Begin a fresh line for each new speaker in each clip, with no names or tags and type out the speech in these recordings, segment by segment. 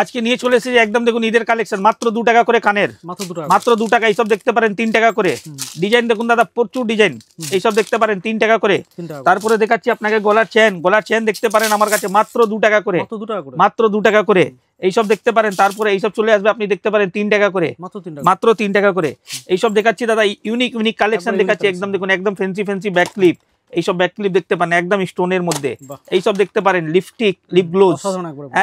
আজকে নিয়ে চলে এসেছি একদম দেখুন ঈদের কালেকশন, মাত্র 2 টাকা করে কানের, মাত্র 2 টাকা। এইসব দেখতে পারেন 3 টাকা করে। ডিজাইন দেখুন দাদা, প্রচুর ডিজাইন। এইসব দেখতে পারেন 3 টাকা করে। তারপরে দেখাচ্ছি আপনাকে গলার চেন দেখতে পারেন আমার কাছে মাত্র 2 টাকা করে, মাত্র 2 টাকা করে। এইসব দেখতে পারেন। তারপরে এইসব চলে আসবে, আপনি দেখতে পারেন 3 টাকা করে, মাত্র 3 টাকা করে। এইসব দেখাচ্ছি দাদা, ইউনিক কালেকশন দেখাচ্ছি একদম দেখুন, একদম ফ্যান্সি ব্যাক ক্লিপ। এইসব ব্যাক ক্লিপ দেখতে পারেন একদম স্টোনের মধ্যে। এইসব দেখতে পারেন লিপস্টিক, লিপ গ্লোজ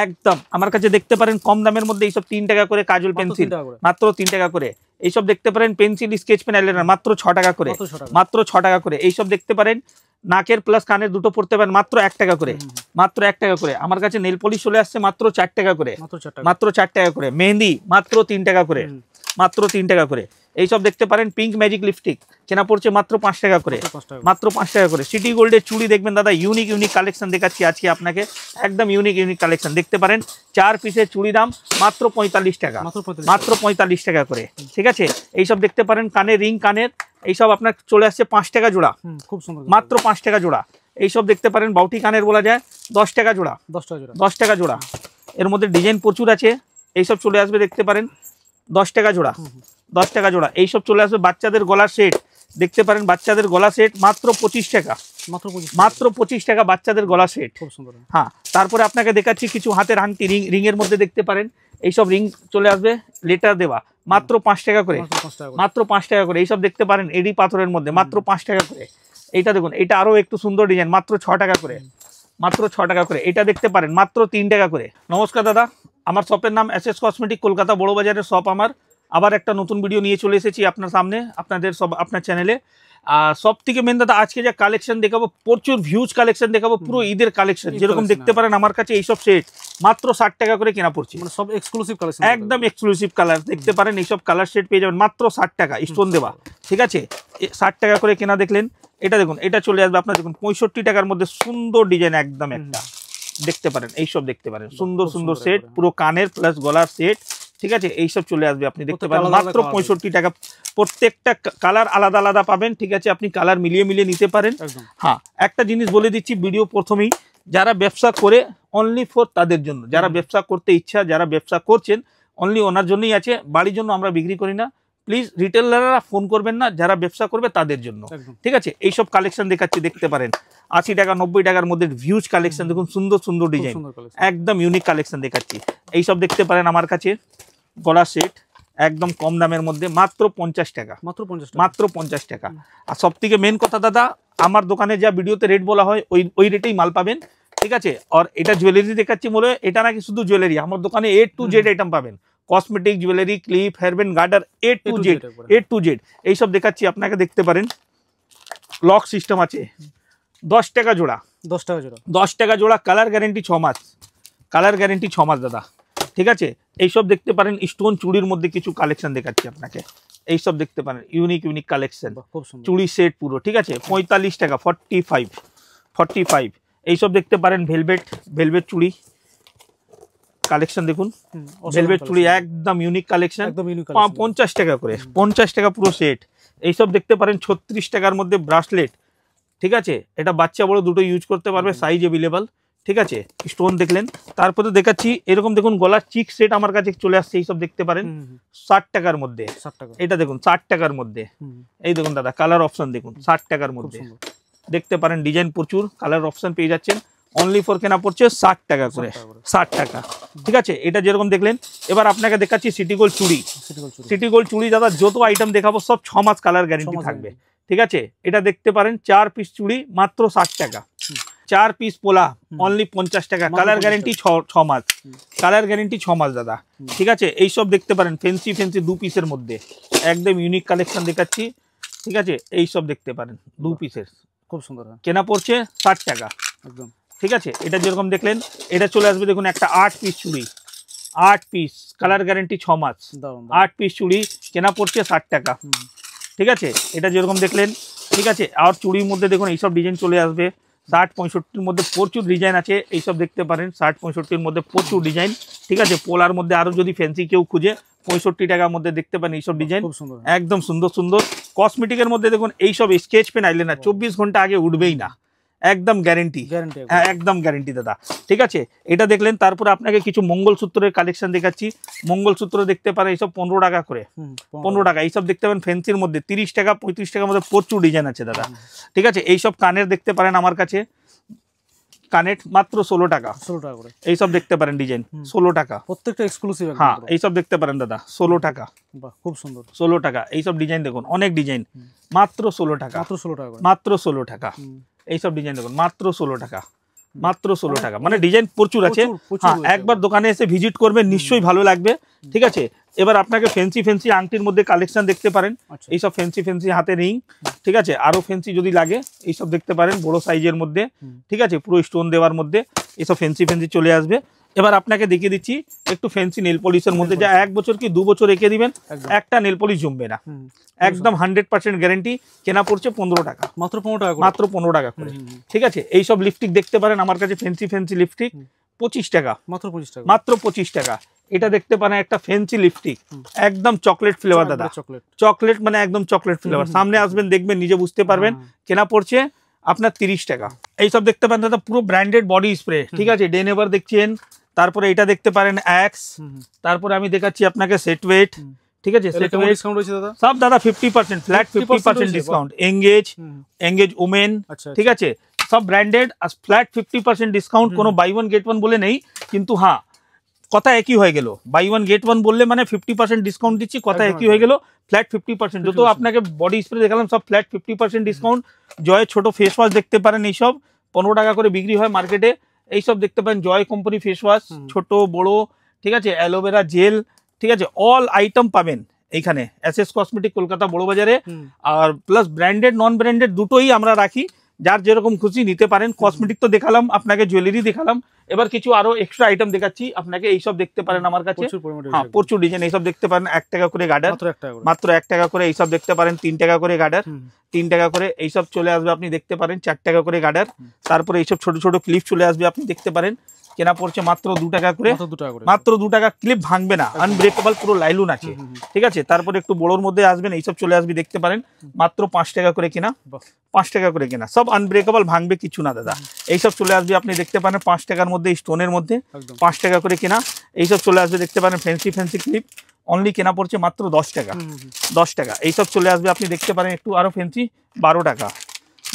একদম আমার কাছে দেখতে পারেন কম দামের মধ্যে। এইসব 3 টাকা করে। কাজল পেন্সিল মাত্র 3 টাকা করে। এইসব দেখতে পারেন পেন্সিল, স্কেচ পেন, আইলাইনার মাত্র 6 টাকা করে, মাত্র 6 টাকা করে। এইসব দেখতে পারেন নাকের প্লাস কানের দুটো পড়তে পারেন মাত্র 1 টাকা করে, মাত্র 1 টাকা করে। আমার কাছে নেল পলিশ চলে আসছে মাত্র 4 টাকা করে, মাত্র 4 টাকা করে। মেহেন্দি মাত্র 3 টাকা করে, মাত্র 3 টাকা করে। এইসব দেখতে পারেন পিঙ্ক ম্যাজিক লিপস্টিক, কেনা পড়ছে মাত্র 5 টাকা করে, মাত্র 5 টাকা করে। সিটি গোল্ডের চুড়ি দেখবেন দাদা, ইউনিক কালেকশন দেখাচ্ছি আজকে আপনাকে, একদম ইউনিক কালেকশন দেখতে পারেন। 4 পিসের চুড়ি দাম মাত্র 45 টাকা, মাত্র 45 টাকা করে। ঠিক আছে, এইসব দেখতে পারেন কানের রিং, কানের এইসব আপনার চলে আসছে 5 টাকা জোড়া, খুব সুন্দর, মাত্র 5 টাকা জোড়া। এইসব দেখতে পারেন বাউটি কানের বলা যায় 10 টাকা জোড়া, 10 টাকা জোড়া। এর মধ্যে ডিজাইন প্রচুর আছে। এইসব চলে আসবে দেখতে পারেন 10 টাকা জোড়া, 10 টাকা জোড়া। এইসব চলে আসবে বাচ্চাদের গলার সেট দেখতে পারেন, বাচ্চাদের গলা সেট মাত্র 25 টাকা, মাত্র 25 টাকা বাচ্চাদের গলা সেট। হ্যাঁ, তারপরে আপনাকে দেখাচ্ছি কিছু হাতের আংটি, রিং এর মধ্যে দেখতে পারেন এইসব রিং চলে আসবে লেটার দেওয়া মাত্র 5 টাকা করে, মাত্র 5 টাকা করে। এইসব দেখতে পারেন এডি পাথরের মধ্যে মাত্র 5 টাকা করে। এইটা দেখুন, এটা আরো একটু সুন্দর ডিজাইন, মাত্র 6 টাকা করে, মাত্র 6 টাকা করে। এটা দেখতে পারেন মাত্র 3 টাকা করে। নমস্কার দাদা, আমার শপের নাম এসএস কসমেটিক, কলকাতা বড় বাজারের শপ আমার। আবার একটা নতুন ভিডিও নিয়ে চলে এসেছি আপনার সামনে, আপনাদের সব আপনার চ্যানেলে। সব থেকে মেন দাদা আজকে যা কালেকশন দেখাবো, প্রচুর ভিউজ কালেকশন দেখাবো, পুরো ঈদের কালেকশন। যেরকম দেখতে পারেন আমার কাছে এইসব সেট মাত্র 60 টাকা করে কেনা পড়ছে, মানে সব এক্সক্লুসিভ কালেকশন, একদম এক্সক্লুসিভ কালার দেখতে পারেন। এইসব কালার সেট পেয়ে যাবেন মাত্র 60 টাকা, স্টোন দেওয়া। ঠিক আছে, 60 টাকা করে কেনা। দেখলেন এটা দেখুন, এটা চলে আসবে আপনার দেখুন 65 টাকার মধ্যে সুন্দর ডিজাইন একদম একটা দেখতে পারেন। এইসব দেখতে পারেন সুন্দর সেট, পুরো কানের প্লাস গলার সেট। ঠিক আছে, এইসব চলে আসবে, আপনি দেখতে পারেন মাত্র 65 টাকা। প্রত্যেকটা কালার আলাদা পাবেন। ঠিক আছে, আপনি কালার মিলিয়ে নিতে পারেন। হ্যাঁ, একটা জিনিস বলে দিচ্ছি ভিডিও প্রথমেই, যারা ব্যবসা করে অনলি ফর তাদের জন্য, যারা ব্যবসা করতে ইচ্ছা, যারা ব্যবসা করছেন অনলি ওনার জন্যই আছে, বাড়ির জন্য আমরা বিক্রি করি না। প্লিজ রিটেলাররা ফোন করবেন না, যারা ব্যবসা করবে তাদের জন্য। ঠিক আছে, এইসব কালেকশন দেখাচ্ছি দেখতে পারেন 80 টাকা 90 টাকার মধ্যে ভিউজ কালেকশন দেখুন, সুন্দর ডিজাইন, একদম ইউনিক কালেকশন দেখাচ্ছি। এইসব দেখতে পারেন আমার কাছে গলা সেট একদম কম দামের মধ্যে মাত্র 50 টাকা, মাত্র 50 টাকা। আর সব থেকে মেন কথা দাদা, আমার দোকানে যা ভিডিওতে রেট বলা হয় ওই রেটেই মাল পাবেন। ঠিক আছে, আর এটা জুয়েলারি দেখাচ্ছি বলে এটা নাকি শুধু জুয়েলারি, আমার দোকানে A to Z আইটেম পাবেন, cosmetic, jewellery, clip, hairband, garter, A to Z এইসব দেখাচ্ছি আপনাকে। দেখতে পারেন লক সিস্টেম আছে 10 টাকা জোড়া, 10 টাকা জোড়া। কালার গ্যারেন্টি 6 মাস, কালার গ্যারেন্টি 6 মাস দাদা। ঠিক আছে, এইসব দেখতে পারেন স্টোন চুড়ির মধ্যে কিছু কালেকশন দেখাচ্ছি আপনাকে। এইসব দেখতে পারেন ইউনিক কালেকশন, চুড়ি সেট পুরো। ঠিক আছে, 45 টাকা, 45। এইসব দেখতে পারেন ভেলভেট চুড়ি কালেকশন দেখুন, ভেলভেট চুড়ি একদম ইউনিক কালেকশন, 50 টাকা করে, 50 টাকা পুরো সেট। এইসব দেখতে পারেন 36 টাকার মধ্যে ব্রাসলেট। ঠিক আছে, এটা বাচ্চা বড় দুটো ইউজ করতে পারবে, সাইজ অ্যাভেলেবল। ঠিক আছে, স্টোন দেখলেন। তারপরে দেখাচ্ছি এরকম দেখুন গলার চিক সেট আমার কাছে চলে আসছে। এইসব দেখতে পারেন 60 টাকার মধ্যে, এটা দেখুন 60 টাকার মধ্যে। এই দেখুন দাদা কালার অপশন দেখুন 60 টাকার মধ্যে দেখতে পারেন, ডিজাইন প্রচুর, কালার অপশন পেয়ে যাচ্ছেন। অনলি ফর কেনা পড়ছে 60 টাকা করে, 60 টাকা। ঠিক আছে, এটা যেরকম দেখলেন। এবার আপনাকে দেখাচ্ছি সিটি গোল্ড চুড়ি, সিটি গোল্ড চুড়ি দাদা যত আইটেম দেখাবো সব 6 মাস কালার গ্যারেন্টি থাকবে। ঠিক আছে, এটা দেখতে পারেন 4 পিস চুড়ি মাত্র 60 টাকা, 4 পিস পোলা অনলি 50 টাকা, কালার গ্যারেন্টি 6 মাস, কালার গ্যারেন্টি 6 মাস দাদা। ঠিক আছে, এইসব দেখতে পারেন ফ্যান্সি 2 পিসের মধ্যে একদম ইউনিক কালেকশন দেখাচ্ছি। ঠিক আছে, এইসব দেখতে পারেন 2 পিসের, খুব সুন্দর, কেনা পড়ছে 60 টাকা একদম। ঠিক আছে, এটা যেরকম দেখলেন এটা চলে আসবে দেখুন একটা 8 পিস চুড়ি, 8 পিস, কালার গ্যারেন্টি 6 মাস, 8 পিস চুড়ি কেনা পড়ছে 60 টাকা। ঠিক আছে, এটা যেরকম দেখলেন। ঠিক আছে, আর চুড়ির মধ্যে দেখুন এইসব ডিজাইন চলে আসবে 60-65-র মধ্যে প্রচুর ডিজাইন আছে। এইসব দেখতে পারেন 60-65-র মধ্যে প্রচুর ডিজাইন। ঠিক আছে, পোলার মধ্যে আরো যদি ফ্যান্সি কেউ খুঁজে 65 টাকার মধ্যে দেখতে পারেন এইসব ডিজাইন, একদম সুন্দর। কসমেটিকের মধ্যে দেখুন এইসব স্কেচ পেন আইলাইনার 24 ঘন্টা আগে উঠবেই না, একদম গ্যারেন্টি, হ্যাঁ একদম গ্যারেন্টি দাদা। ঠিক আছে, এটা দেখলেন। তারপরে আপনাকে কিছু মঙ্গলসূত্রের কালেকশন দেখাচ্ছি। মঙ্গলসূত্র দেখতে পারেন এইসব 15 টাকা করে, 15 টাকা। এইসব দেখতে পারেন ফ্যান্সির মধ্যে 30 টাকা 35 টাকার মধ্যে প্রচুর ডিজাইন আছে দাদা। ঠিক আছে, এইসব কানের দেখতে পারেন আমার কাছে, কানেট মাত্র 16 টাকা, 16 টাকা করে। এইসব দেখতে পারেন ডিজাইন 16 টাকা, প্রত্যেকটা এক্সক্লুসিভ। হ্যাঁ, এইসব দেখতে পারেন দাদা 16 টাকা। বাহ, খুব সুন্দর। 16 টাকা। এইসব ডিজাইন দেখুন, অনেক ডিজাইন, মাত্র 16 টাকা, মাত্র 16 টাকা, মাত্র 16 টাকা। এইসব ডিজাইন দেখুন, মাত্র 16 টাকা, মাত্র 16 টাকা। মানে ডিজাইন প্রচুর আছে। হ্যাঁ, একবার দোকানে এসে ভিজিট করবেন, নিশ্চয়ই ভালো লাগবে। ঠিক আছে, এবার আপনাকে ফ্যান্সি ফ্যান্সি আংটির মধ্যে কালেকশন দেখতে পারেন। এইসব ফ্যান্সি ফ্যান্সি হাতে রিং, ঠিক আছে, আরো ফ্যান্সি যদি লাগে এইসব দেখতে পারেন, বড় সাইজের মধ্যে। ঠিক আছে, পুরো স্টোন দেওয়ার মধ্যে এইসব ফ্যান্সি ফ্যান্সি চলে আসবে। এবার আপনাকে দেখিয়ে দিচ্ছি একটু ফ্যান্সি নেল পলিশের মধ্যে, যা 1 বছর কি 2 বছর রেখে দিবেন, একটা নেল পলিশ জমবে না, একদম 100% গ্যারেন্টি। কেনা পড়ছে 15 টাকা, মাত্র 15 টাকা, মাত্র 15 টাকা করে। ঠিক আছে, এইসব লিপস্টিক দেখতে পারেন আমার কাছে, ফ্যান্সি ফ্যান্সি লিপস্টিক 25 টাকা, মাত্র 25 টাকা, মাত্র 25 টাকা। এটা দেখতে পারেন একটা ফ্যান্সি লিপস্টিক, একদম চকলেট ফ্লেভার দাদা, চকলেট মানে একদম চকলেট ফ্লেভার। সামনে আসবেন দেখবেন, নিজে বুঝতে পারবেন। কেনা পড়ছে আপনার 30 টাকা। এইসব দেখতে পারেন দাদা, পুরো ব্র্যান্ডেড বডি স্প্রে। ঠিক আছে, ডেনেভার দেখছেন, তারপরে এটা দেখতে পারেন অ্যাক্স, তারপরে আমি দেখাচ্ছি আপনাকে সেট ওয়েট। ঠিক আছে, সেট ওয়েট ডিসকাউন্ট রয়েছে দাদা, সব দাদা 50%, ফ্ল্যাট 50% ডিসকাউন্ট। এঙ্গেজ ওমেন, ঠিক আছে, সব ব্র্যান্ডেড আর ফ্ল্যাট 50% ডিসকাউন্ট। কোনো বাই ওয়ান গেট ওয়ান বলে নেই, কিন্তু হ্যাঁ কথা একই হয়ে গেল। বাই ওয়ান গেট ওয়ান বললে মানে 50% ডিসকাউন্ট দিচ্ছি, কথা একই হয়ে গেল। ফ্ল্যাট 50%। যত আপনাকে বডি স্প্রে দেখালাম সব ফ্ল্যাট 50% ডিসকাউন্ট। জয় ছোট ফেস ওয়াশ দেখতে পারেন, এইসব 15 টাকা করে বিক্রি হয় মার্কেটে। এইসব দেখতে পারেন জয় কোম্পানি ফেস ওয়াশ, ছোট বড়, ঠিক আছে, অ্যালোভেরা জেল, ঠিক আছে, অল আইটেম পাবেন এইখানে এসএস কসমেটিক কলকাতা বড় বাজারে। আর প্লাস ব্র্যান্ডেড নন ব্র্যান্ডেড দুটোই আমরা রাখি, যার যেরকম খুশি নিতে পারেন। কসমেটিক তো দেখালাম আপনাকে, জুয়েলারি দেখালাম, এবার কিছু আরো এক্সট্রা আইটেম দেখাচ্ছি আপনাকে। এইসব দেখতে পারেন আমার কাছে, হ্যাঁ প্রচুর ডিজাইন। এইসব দেখতে পারেন 1 টাকা করে গার্ডার, মাত্র 1 টাকা করে। এইসব দেখতে পারেন 3 টাকা করে গার্ডার, 3 টাকা করে। এইসব চলে আসবে আপনি দেখতে পারেন 4 টাকা করে গার্ডার। তারপরে এইসব ছোট ছোট ক্লিপ চলে আসবে, আপনি দেখতে পারেন। কেনা পড়ছে মাত্র 2 টাকা করে, মাত্র 2 টাকা। ক্লিপ ভাঙবে না, আনব্রেকেবল, পুরো লাইলুন আছে। ঠিক আছে, তারপরে একটু বড়োর মধ্যে আসবেন, এইসব চলে আসবে দেখতে পারেন, মাত্র 5 টাকা করে কেনা, 5 টাকা করে কেনা। সব আনব্রেকেবল, ভাঙবে কিছু না দাদা। এইসব চলে আসবে আপনি দেখতে পারেন 5 টাকার মধ্যে, স্টোনের মধ্যে 5 টাকা করে কেনা। এইসব চলে আসবে দেখতে পারেন ফ্যান্সি ফ্যান্সি ক্লিপ, অনলি কেনা পড়ছে মাত্র 10 টাকা, 10 টাকা। এইসব চলে আসবে আপনি দেখতে পারেন একটু আরো ফ্যান্সি 12 টাকা,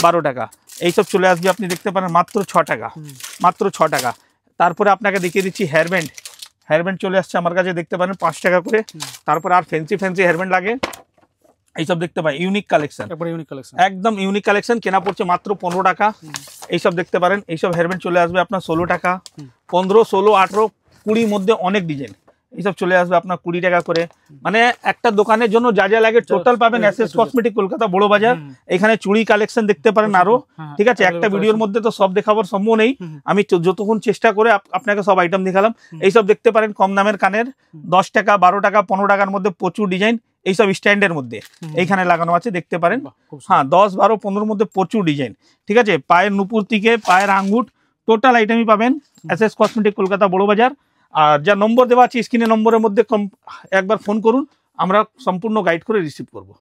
12 টাকা। এইসব চলে আসবে আপনি দেখতে পারেন মাত্র 6 টাকা, মাত্র 6 টাকা। তারপরে আপনাকে দেখিয়ে দিচ্ছি হেয়ারব্যান্ড, হেয়ারব্যান্ড চলে আসছে আমার কাছে দেখতে পারেন 5 টাকা করে। তারপরে আর ফ্যান্সি ফ্যান্সি হেয়ারব্যান্ড লাগে এইসব দেখতে পাই, ইউনিক কালেকশন, একদম ইউনিক কালেকশন। কেনা পড়ছে মাত্র 15 টাকা। এইসব দেখতে পারেন, এইসব হেয়ারব্যান্ড চলে আসবে আপনার 16 টাকা, 15, 16, 18, 20 মধ্যে অনেক ডিজাইন। এইসব চলে আসবে আপনার 20 টাকা করে। মানে একটা দোকানের জন্য যা যা লাগে টোটাল পাবেন এসএস কসমেটিক কলকাতা বড় বাজার। এখানে চুড়ি কালেকশন দেখতে পারেন আরো, ঠিক আছে। একটা ভিডিওর মধ্যে তো সব দেখাবার সম্ভব নেই, আমি যতক্ষণ চেষ্টা করে আপনাকে সব আইটেম দেখালাম। এইসব দেখতে পারেন কম দামের কানের, 10 টাকা, 12 টাকা, 15 টাকার মধ্যে প্রচুর ডিজাইন। এইসব স্ট্যান্ডের মধ্যে এইখানে লাগানো আছে দেখতে পারেন, হ্যাঁ 10, 12, 15 মধ্যে প্রচুর ডিজাইন। ঠিক আছে, পায়ের নুপুর থেকে পায়ের আঙ্গুট টোটাল আইটেমই পাবেন এসএস কসমেটিক কলকাতা বড় বাজার। আর যা নম্বর দেওয়া আছে স্ক্রিনে, নম্বরের মধ্যে একবার ফোন করুন, আমরা সম্পূর্ণ গাইড করে রিসিভ করব।